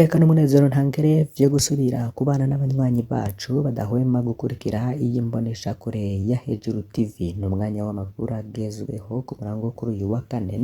Iteka n'umunezero ntangere vyo gusubira kubana n'abanywanyi bacu badahwema gukurikira iyi mboneshakure ya Hejuru TV. Ni umwanya w'amakuru agezweho ku murango kuri uyu wa kane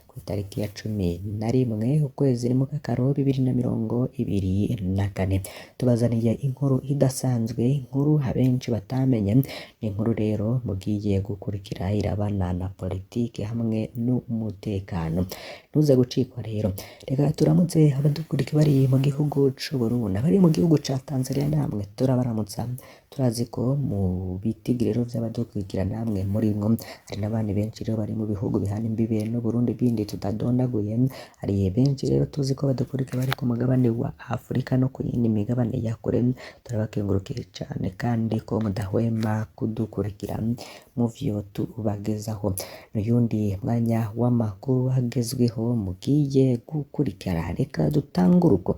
kw'itariki ya 11 ukwezi ni mu kakaro 2024. Tubazaniye inkuru idasanzwe, inkuru abenshi batamenye. Ni inkuru rero mugiye gukurikira irabana na politike hamwe n'umutekano. Ntuze gucikwa rero. Reka turamutse abadukurikira bari mu gihugu c'u Burundi, bari mu gihugu ca Tanzania, namwe turabaramutsa. Turazi ko mu bitigiriro vy'abadukurikira namwe murimwo, hari n'abandi benshi rero bari mu bihugu bihana imbibe n'u Burundi bindi tutadondaguye. Hari benshi rero tuzi ko badukurikira bari ku mugabane wa Afrika no ku yindi migabane ya kure. Turabakengurukiye cane kandi ko mudahwema kudukurikira mu vyo tubagezaho. N'uyundi mwanya w'amakuru agezweho mugiye gukurikira. Reka dutanguruko.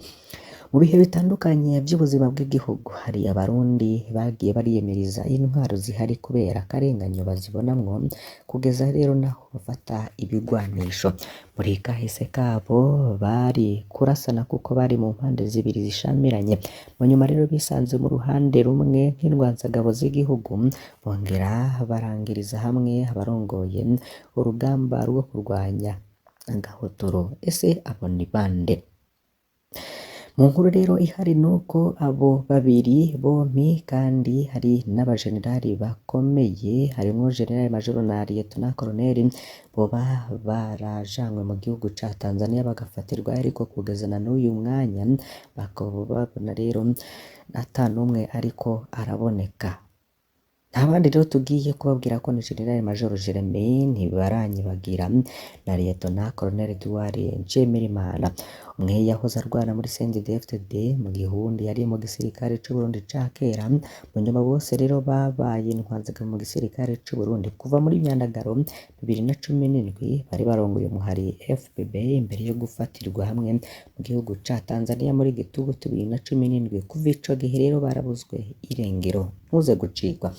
Mu bihe bitandukanye by'ubuzima bw'igihugu, hari abarundi bagiye bariyemeriza intwaro zihari kubera akarenganyo bazibonamwo, kugeza rero naho bafata ibigwanisho. Muri kahise kabo bari kurasana kuko bari mu mpande zibiri zishamiranye. Mu nyuma rero bisanze mu ruhande rumwe nk'indwanzagabo z'igihugu, bongera barangiriza hamwe abarongoye urugamba rwo kurwanya agahotoro. Ese abo ni bande? Mu nkuru rero ihari nuko abo babiri bompi kandi hari n'abajenerali bakomeye, harimwo General Major na Lieutenant Colonel, boba barajanywe mu gihugu ca Tanzania bagafatirwa, ariko kugeza na n'uyu mwanya bakaba babona rero ata n'umwe ariko araboneka. Abandi rero tugiye kubabwira ko ni General Major Jeremy Ntibaranyibagira na Lieutenant Colonel Edouard Nshimirimana. Umwe yahoze arwana muri CNDD-FDD, mu gihundi yari mu gisirikare c'u Burundi ca kera. Mu nyuma bose rero babaye intwanzagabo mu gisirikare c'u Burundi kuva muri Myandagaro 2017. Bari barongoye umuhari FPB imbere yo gufatirwa hamwe mu gihugu ca Tanzania muri Gitugutu 2017. Kuva ico gihe rero barabuzwe irengero. Ntuze gucikwa.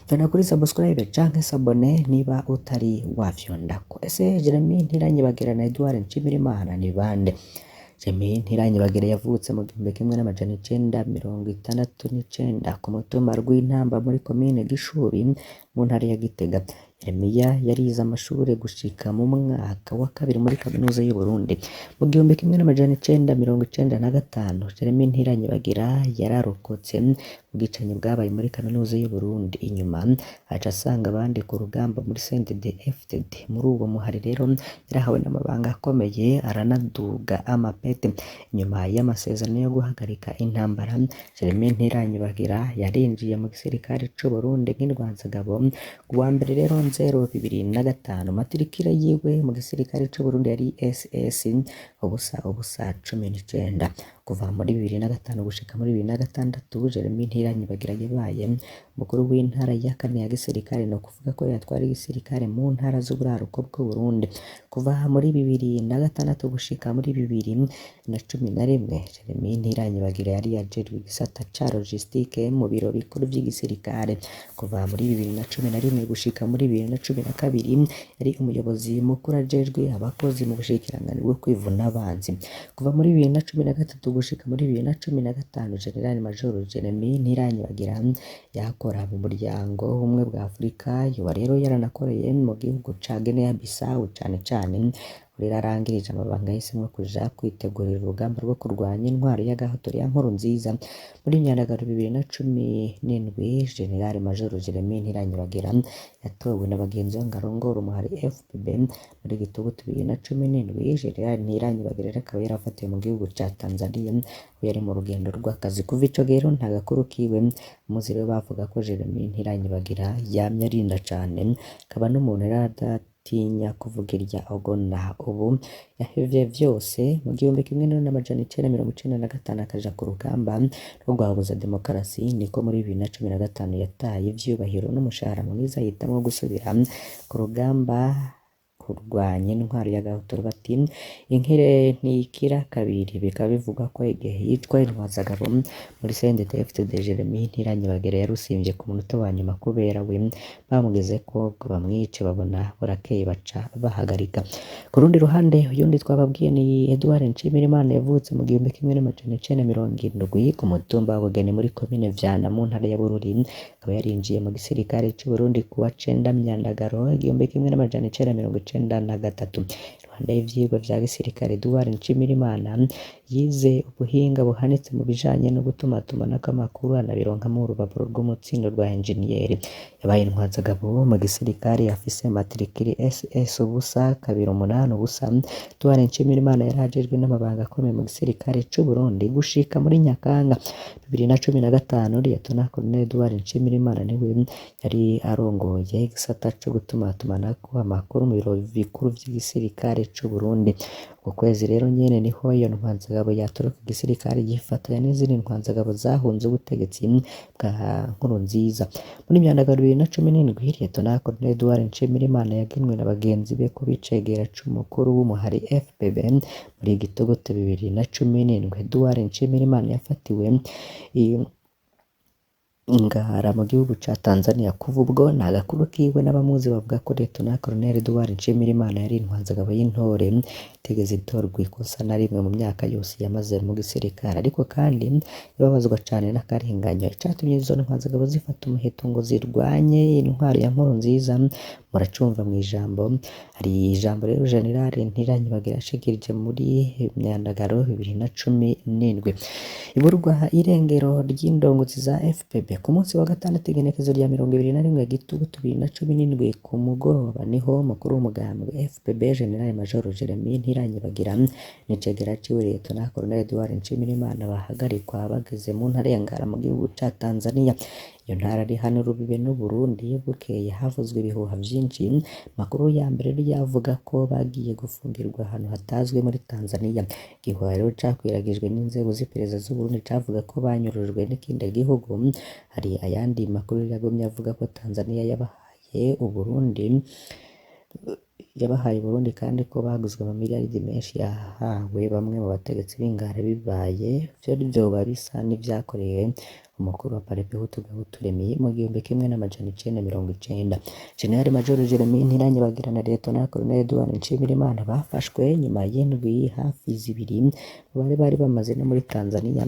Fana kuri subscribe canke sabone niba utari wafyondako. Ese Jeremy Ntiranyibagira na Edouard Nshimirimana ni bande? Jeremy Ntiranyibagira yavutse mu 1969 ku mutumba Rwintamba muri komine Gishubi mu ntara ya Gitega. Jeremiya yarize amashuri gushika mu mwaka wa kabiri muri kaminuza y'u Burundi. Mu 1995 Jeremy Ntiranyibagira yararokotse ubwicanyi bwabaye muri kaminuza y'u Burundi. Inyuma aca asanga abandi ku rugamba muri CNDD-FDD. Muri uwo muhari rero yarahawe n'amabanga akomeye, aranaduga amapete. Inyuma y'amasezerano yo guhagarika intambara, Jeremy Ntiranyibagira yarinjiye mu gisirikare c'u Burundi nk'indwanzagabo kuwa mbere rero 2005. Matrikira yiwe mu gisirikare c'u Burundi yari SS ubusa 19. Kuva muri 2005 gushika muri 2006 Jeremy Ntiranyibagira yabaye mukuru w'intara ya kane ya gisirikare, no kuvuga ko yatwara igisirikare mu ntara z'uburaruko bw'u Burundi. Kuva muri 2006 gushika muri 2011 Jeremy Ntiranyibagira yari yajejwe igisata ca logistique mu biro bikuru vy'igisirikare. Kuva muri 2011 gushika muri 2012 yari umuyobozi mukuru ajejwe abakozi mu bushikiranganji bwo kwivuna abanzi. Kuva muri 2013 gushika muri 2015 General Major Jeremy Ntiranyibagira yakora mu muryango w'ubumwe bwa Afurika. Yoba rero yaranakoreye mu gihugu ca Guinea Bissau cane cane. Urira arangirije amabanga yahisemwo kuja kwitegurira urugamba rwo kurwanya intwaro y'agahotoro ya Nkurunziza. Muri Myandagaro 2017 General Major Jeremy Ntiranyibagira yatowe na bagenzi be ngo arongore umuhari FPB. Muri Gitugutu 2017 General Ntiranyibagira akaba yarafatiwe mu gihugu ca Tanzania, aho yari mu rugendo rw'akazi. Kuva ico rero nta gakuru kiwe. Muzi rero bavuga ko Jeremy Ntiranyibagira yamye arinda cane, akaba n'umuntu tinya kuvuga irya ogona. Ubu yahevye vyose. Mu 1995 akaja ku rugamba rwo guhabuza demokarasi, niko muri 2015 yataye ivyubahiro n'umushahara mwiza yitamwo gusubira ku rugamba kurwanya intwaro y'agahutu bati inkire ntikira kabiri, bikaba bivugwa ko igihe yicwa intwazagabo muri CNDD-FDD Jeremy Ntiranyibagera yarusimvye ku munota wa nyuma kubera we bamugeze ko bamwice babona burakeye baca bahagarika. Ku rundi ruhande uyundi twababwiye ni Edouard Nshimirimana yavutse mu 1970 ku mutumba wa Bugeni muri komine Vyana mu ntara ya Bururi, akaba yarinjiye mu gisirikare c'u Burundi kuwa 9 Myandagaro 1993. Iruhande y'ivyigwa vya gisirikare Edouard Nshimirimana yize ubuhinga buhanitse mu bijanye no gutumatumanako amakuru anabironkamo urupapuro rw'umutsindo rwa enjeniyeri. Yabaye intwazagabo mu gisirikare afise matrikiri SS ubusa 280 ubusa. Edouard Nshimirimana yarajejwe n'amabanga akomeye mu gisirikare c'u Burundi gushika muri Nyakanga 2015. Liyetona Colonel Edouard Nshimirimana niwe yari arongoye igisata co gutumatumanako amakuru mu biro bikuru vy'igisirikare c'u Burundi. Uko kwezi rero nyene niho iyo ntwazagabo yatoroka igisirikare yifatanya n'izindi ntwazagabo zahunze ubutegetsi bwa Nkurunziza. Muri Myandagaro 2017 Liyetona Colonel Edouard Nshimirimana yagenwe na bagenzi be ko bicegera c'umukuru w'umuhari FPB. Muri Gitogote 2017 Edouard Nshimirimana yafatiwe Ngara mu gihugu ca Tanzania. Kuva ubwo nta gakuru kiwe n'abamuzi bavuga ko Liyetona Colonel Edouard Nshimirimana yari intwazagabo y'intore itigeze itorwa ikosa na rimwe mu myaka yose yamaze mu gisirikare, ariko kandi yababazwa cane n'akarenganyo. Icatumye izo ntwazagabo zifata umuheto ngo zirwanye intwaro ya Nkurunziza muracumva mu ijambo. Hari ijambo rero General Ntiranyibagera yashikirije muri Myandagaro 2017. Iburwa irengero ry'indongozi za FPB ku munsi wa gatandatu igenekezo rya 21 Gitugutu 2017 ku mugoroba niho mukuru w'umugambwe FPB General Major Jeremy Ntiranyibagera n'icegera ciwe Liyetona Colonel Edouard Nshimirimana bahagarikwa bageze mu ntara ya Ngara mu gihugu ca Tanzania. Iyo ntara ari hano rubibe n'u Burundi. Bukeye havuzwe ibihuha vyinshi. Makuru ya mbere yavuga ko bagiye gufungirwa ahantu hatazwi muri Tanzania. Igihuha rero cakwiragijwe n'inzego z'iperereza z'u Burundi cavuga ko banyurujwe n'ikindi gihugu. Hari ayandi makuru yagumye avuga ko Tanzania yabahaye Burundi kandi ko baguzwe amamiliyaridi menshi yahawe bamwe mu bategetsi b'Ingara. Bibaye vyoba bisa n'ivyakorewe umukuru wa Parpehutu Gahutu Remy mu 1990. General Major Jeremy Ntiranyibagera na Liyetona Colonel Edouard Nshimirimana bafashwe nyuma y'indwi hafi zibiri bari bamaze no muri Tanzania.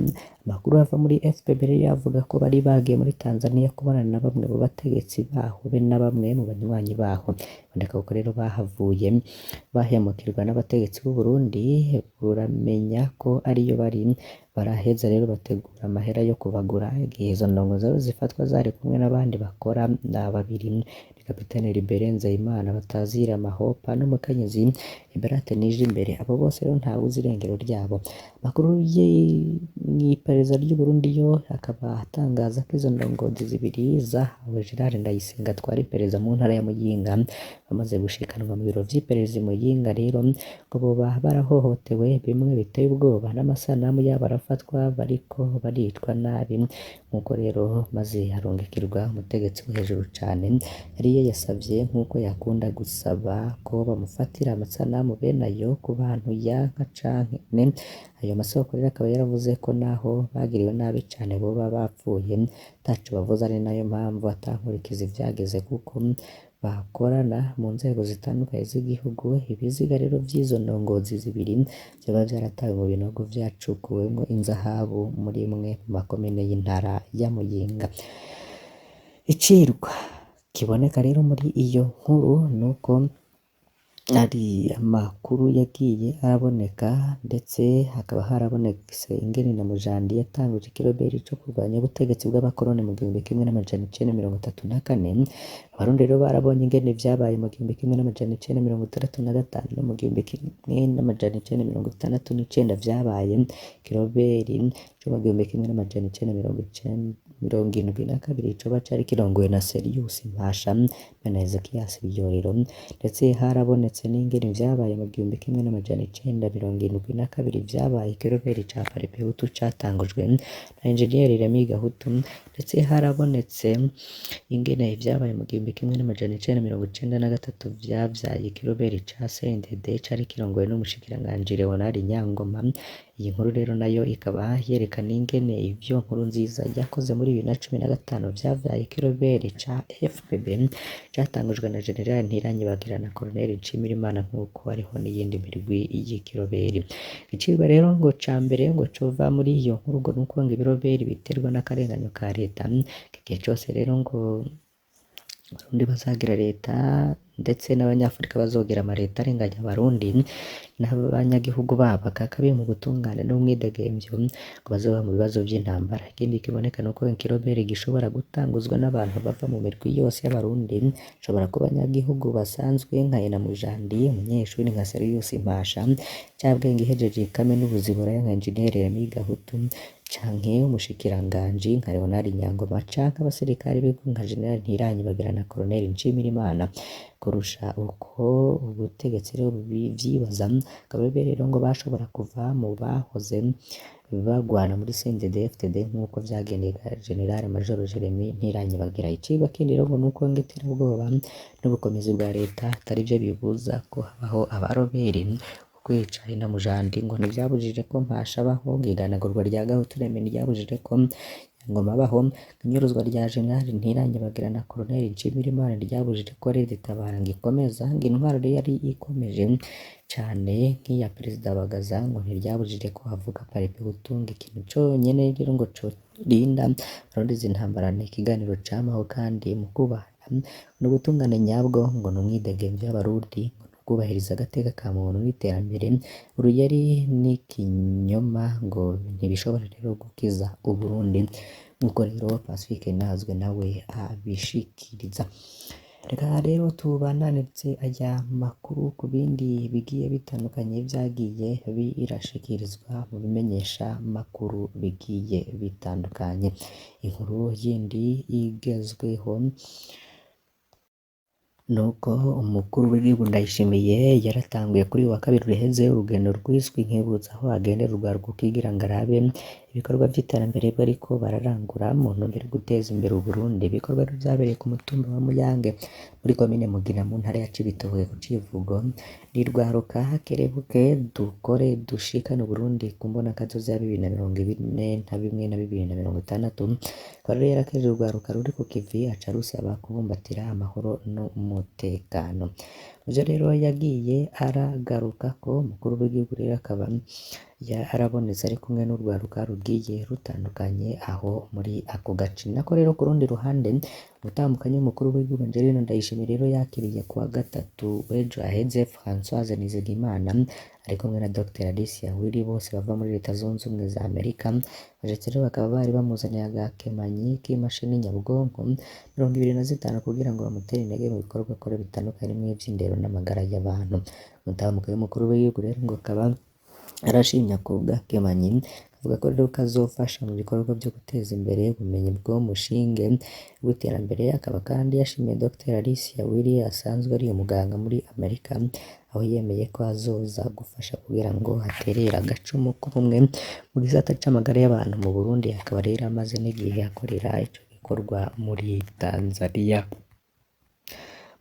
Amakuru ava muri FPB yavuga ko bari bagiye muri Tanzania kubonana na bamwe mu bategetsi baho be na bamwe mu banywanyi baho. Bandika ko rero bahavuye bahemukirwa n'abategetsi b'u Burundi buramenya ko ariyo bari baraheza rero bategura amahera yo kubagura. Igihe izo ndongo zabo zifatwa zari kumwe n'abandi bakora babiri, Kapiteni Libere Nzeyimana batazira Amahopa n'umukenyezi Liberate Nijimbere. Abo bose rero ntawe uzi irengero ryabo. Makuru y'iperereza ry'u Burundi yo akaba atangaza ko izo ndongozi zibiri zahawe Gerard Ndayisenga atwara iperereza mu ntara ya Muyinga bamaze gushikanwa mu biro vy'iperereza i Muyinga. Rero ngo boba barahohotewe bimwe biteye ubwoba n'amasanamu yabo arafatwa bariko baricwa nabi. Nkuko rero maze arungikirwa umutegetsi wo hejuru cane yari yasavye nkuko yakunda gusaba ko bamufatira amasanamu bene ayo ku bantu yanka canke ayo masoko rero akaba yaravuze ko naho bagiriwe nabi cane boba bapfuye taco bavuze, ari nayo mpamvu atankurikiza ivyageze kuko bakorana mu nzego zitandukanye z'igihugu. Ibiziga rero vy'izo ndongozi zibiri vyoba vyaratawe mu binogo vyacukuwemwo inzahabu muri imwe mu makomine y'intara ya Muyinga. Icirwa kiboneka rero muri iyo nkuru nuko hari amakuru yagiye araboneka ndetse hakaba harabonetse ingene na Mujandi yatanguje ikiroberi co kurwanya ubutegetsi bw'abakoroni mu 1934. Abarundi rero barabonye ingene vyabaye mu 1965 no mu 1969 vyabaye. Kiroberi co mu 1969 1972 coba cari kirongowe na Serius Mpasha na Ezekias Biyoriro, ndetse harabonetse n'ingene vyabaye mu 1972 vyabaye ikiroberi ca Paripehutu catangujwe na Engineer Remy Gahutu, ndetse harabonetse ingene vyabaye mu 1993 vyavyaye ikiroberi ca CNDD cari kirongowe n'umushikiranganji Leonard Nyangoma. Iyi nkuru rero nayo ikaba yerekana ingene ivyo Nkurunziza yakoze muri 2015 vyavyaye ikiroberi ca FPB catangujwe na General Ntiranyibagira na Colonel Nshimirimana, nk'uko hariho n'iyindi mirwi y'ikiroberi. Icigwa rero ngo ca mbere ngo cova muri iyo nkuru ngo nuko ngo ibiroberi biterwa n'akarenganyo ka leta, igihe cose rero ngo Abarundi bazagira leta ndetse n'Abanyafurika bazogira amaleta arenganya Abarundi n'abanyagihugu babo kakabi mu gutungana n'umwidegemvyo ngo bazoba mu bibazo vy'intambara. Ikindi kiboneka nuko ikiroberi gishobora gutanguzwa n'abantu bava mu mirwi yose y'Abarundi, shobora kuba abanyagihugu basanzwe nka Ena Mujandi, umunyeshuri nka Serius Mpasha, Cabwenge ihejeje kaminuza Buraya nka Engineer Remy Gahutu, canke umushikiranganji nka Leonard Nyangoma, canke abasirikare b'igihugu nka General Ntiranyibagira na Colonel Nshimirimana. Kurusha uko ubutegetsi rero buvyibaza, akabebe rero ngo bashobora kuva mu bahoze bagwana muri CNDD-FDD nk'uko vyagendeye General Major Jeremy Ntiranyibagira. Icigwa kindi rero ngo nuko ng'iterabwoba n'ubukomezi bwa leta atari vyo bibuza ko habaho abaroberi kwica Ena Mujandi, ngo ntivyabujije ko Mpasha abaho, iganagurwa rya Gahutu ntiryabujije ko Ngoma abaho, inyuruzwa rya General Ntiranyibagira na Colonel Nshimirimana ryabujije ko Leta Tabara ngo ikomeza, ngo intwaro yari ikomeje cane nk'iya Perezida Bagaza, ngo ntiryabujije ko havuga Paripehutu. Ngo ikintu conyene rero ngo corinda Abarundi izi ntambara ni ikiganiro camaho kandi mu kubahana n'ubutungane nyabwo, ngo n'umwidegemvyo w'Abarundi, kubahiriza agateka ka muntu n'iterambere. Uruyeri n'ikinyoma ngo ntibishobora rero gukiza Uburundi, nk'uko rero Pacifique Nazwe nawe abishikiriza. Reka rero tubandanirize aya makuru ku bindi bigiye bitandukanye vyagiye birashikirizwa mu bimenyesha makuru bigiye bitandukanye. Inkuru yindi igezweho nuko umukuru w'igihugu Ndayishimiye yaratanguye kuri wa kabiri ruheze urugendo rwiswe inkibutso, aho agendera urwaruka kugira ngo arabe ibikorwa vy'iterambere bariko bararangura mu ntumbero yo guteza imbere Uburundi. Ibikorwa vyabereye ku mutumba wa Muyange muri komine Mugina mu ntara ya Cibitoke ku civugo n'irwaruka kerebuke dukore dushikane Uburundi ku mbonakazoza ya 2040 na 2060. Rero yarakeje urwaruka ruri ku kivi aca rusaba kubumbatira amahoro n'umutekano. Ivyo rero yagiye aragaruka ko umukuru w'igihugu rero akaba arabonetse ari kumwe n'urwaruka rugiye rutandukanye aho muri ako gace. Nako rero ku rundi ruhande umutambukanyi w'umukuru w'igihugu Angelina Ndayishimiye rero yakiriye kuwa gatatu w'ejo aheze Françoise Nizigimana ari kumwe na Dr Alicia Willy, bose bava muri Leta Zunze Ubumwe za Amerika. Baje rero bakaba bari bamuzaniye agakemanyi k'imashini nyabwonko 25 kugira ngo bamutere intege mu bikorwa akora bitandukanye mw'ivy'indero n'amagara y'abantu. Umutambukanyi w'umukuru w'igihugu rero ngo akaba arashimye ako gakemanyi, avuga ko rero kazofasha mu bikorwa byo guteza imbere ubumenyi bw'umushinge w'iterambere. Akaba kandi yashimiye Dr Alicia Willy asanzwe ari umuganga muri Amerika, aho yemeye ko azoza gufasha kugira ngo haterere agacumu k'ubumwe mu gisata c'amagara y'abantu mu Burundi. Akaba rero amaze n'igihe akorera ico gikorwa muri Tanzania.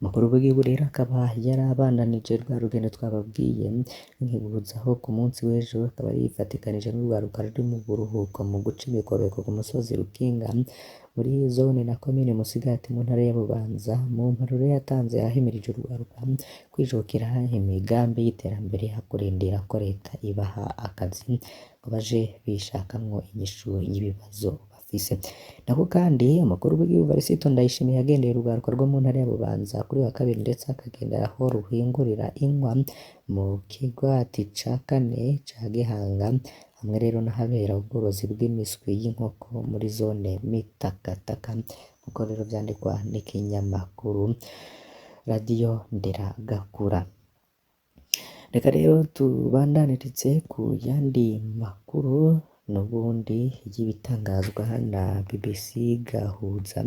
Umukuru w'igihugu rero akaba yarabandanije rwa rugendo twababwiye nkibutsaho ku munsi w'ejo, akaba yifatikanije n'urwaruka ruri mu buruhuko mu guca imikobeko ku musozi Rukinga muri zone na komine Musigati mu ntara ya Bubanza. Mu mparuro yatanze yahimirije urwaruka kwijukira imigambi y'iterambere hakurindira ko leta ibaha akazi ngo baje bishakamwo inyishu y'ibibazo bafise. Nako kandi umukuru w'igihugu Varisito Ndayishimiye yagendeye urwaruka rwo mu ntara ya Bubanza kuri wa kabiri, ndetse akagenda aho ruhingurira inkwa mu kigwati ca kane ca Gihanga, hamwe rero n'ahabera ubworozi bw'imiswi y'inkoko muri zone Mitakataka, nkuko rero vyandikwa n'ikinyamakuru Radio Nderagakura. Reka rero tubandanirize ku yandi makuru n'ubundi y'ibitangazwa na BBC Gahuza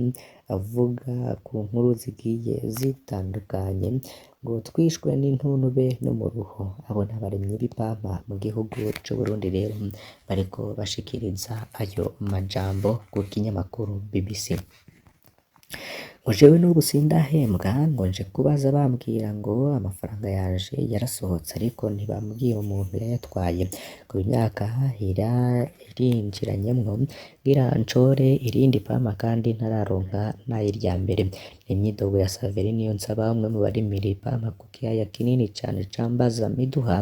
avuga ku nkuru zigiye zitandukanye ngo twishwe n'intunube n'umuruho. Abo n'abarimyi b'ipampa mu gihugu c'u Burundi rero bariko bashikiriza ayo majambo ku kinyamakuru BBC. Ngo jewe n'ubu sindahembwa, ngo nje kubaza bambwira ngo amafaranga yanje yarasohotse ariko ntibambwira umuntu yayatwaye, ngo imyaka irinjiranyemwo ngira ncore irindi pampa kandi ntararonka n'ayirya mbere. Imyidogo ya Saveri Niyonsaba umwe mu barimira ipampa ku kiyaya kinini cane ca Mbaza-Miduha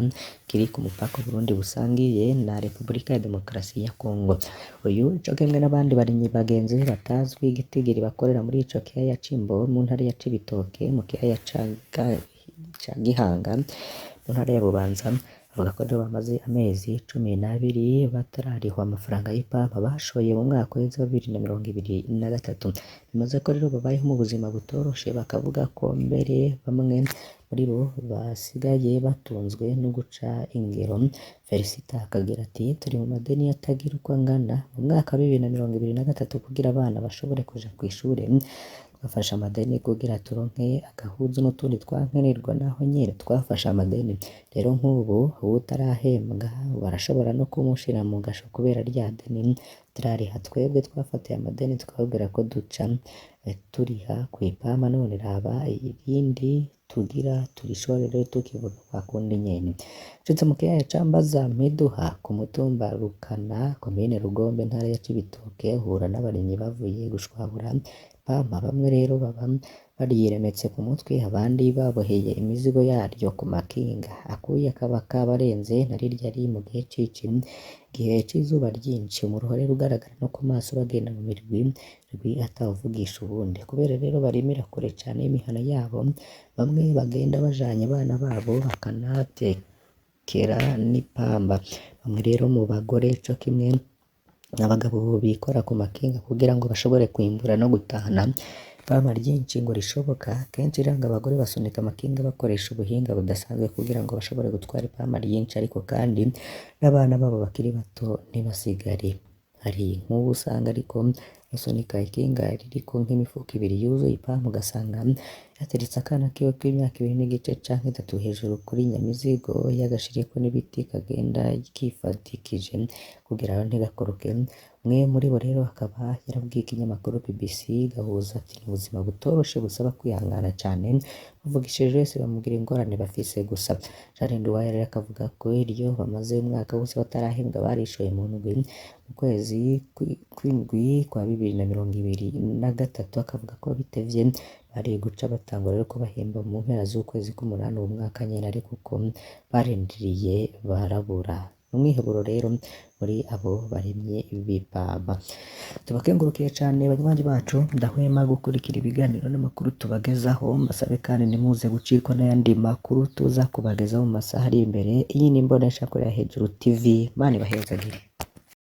kiri ku mupaka Burundi busangiye na Repubulika ya Demokarasi ya Kongo. Uyu co kimwe n'abandi barimyi bagenzi be batazwi igitigiri bakorera muri ico kiyaya c'Imbo mu ntara ya Cibitoke mu kiyaya ca Gihanga mu ntara ya Bubanza, bavuga ko rero bamaze amezi 12 batararihwa amafaranga y'ipampa bashoye mu mwaka wa 2023. Bimaze ko rero babayeho mu buzima butoroshe, bakavuga ko mbere bamwe muri bo basigaye batunzwe no guca ingero. Felicita akagira ati turi mu madeni atagira uko angana. Mu mwaka wa 2023 kugira abana bashobore kuja kw'ishure twafashe amadeni kugira turonke agahuzu n'utundi twankenerwa, naho nyene twafashe amadeni. Rero nk'ubu uwutarahembwa barashobora no kumushira mu gasho kubera rya deni turariha. Twebwe twafatiye amadeni tukababwira ko duca turiha kw'ipampa, none raba irindi tugira turishorere tukivuga kwa kundi nyene. Nshitse mu kiyaya ca Mbaza-Miduha ku mutumba Rukana komine Rugombe ntara ya Cibitoke hura n'abarimyi bavuye gushwabura pampa. Bamwe rero baba bariyiremetse ku mutwe, abandi baboheye imizigo yaryo ku makinga. Akuya kaba kabarenze narirya ari mu gihe c'izuba ryinshi, umuruhore rugaragara no ku maso bagenda mu mirwi atawuvugisha ubundi. Kubera rero barimira kure cane y'imihana yabo, bamwe bagenda bajanye abana babo bakanatekera n'ipamba. Bamwe rero mu bagore co kimwe n'abagabo bikora ku makinga kugira ngo bashobore kwimbura no gutahana ipampa ryinshi ngo rishoboka. Kenshi ranga abagore basunika amakinga bakoresha ubuhinga budasanzwe kugira ngo bashobore gutwara ipampa ryinshi, ariko kandi n'abana babo bakiri bato ntibasigare. Hari nk'ubu usanga ariko basunika ikinga ririko nk'imifuko 2 yuzuye ipampa, ugasanga yateretse akana kiwe k'imyaka 2 n'igice canke 3 hejuru kuri nyamizigo yagashiriko n'ibiti kagenda kifatikije kugira ngo ntigakoroke. Umwe muri bo rero akaba yarabwiye ikinyamakuru BBC Gahuza ati ubuzima butoroshe busaba kwihangana cane, bavugishije wese bamubwira ingorane bafise gusa. Jean Nduwaye rero akavuga ko iryo bamaze umwaka wose batarahembwa barishoye mu ndwi mu kwezi kw'indwi kwa 2023, akavuga ko bitevye bari guca batangura rero ko bahemba mu mpera z'ukwezi k'umunani uwo mwaka nyene, ariko uko barindiriye barabura. Umwiheburo rero muri abo barimye b'ipampa. Tubakengurukiye cane banywanyi bacu, ndahwema gukurikira ibiganiro n'amakuru tubagezaho. Mbasabe kandi nimuze gucikwa n'ayandi makuru tuza kubagezaho mu masaha ari imbere. Iyi ni Imboneshakure ya Hejuru TV, Mana ibahezagire.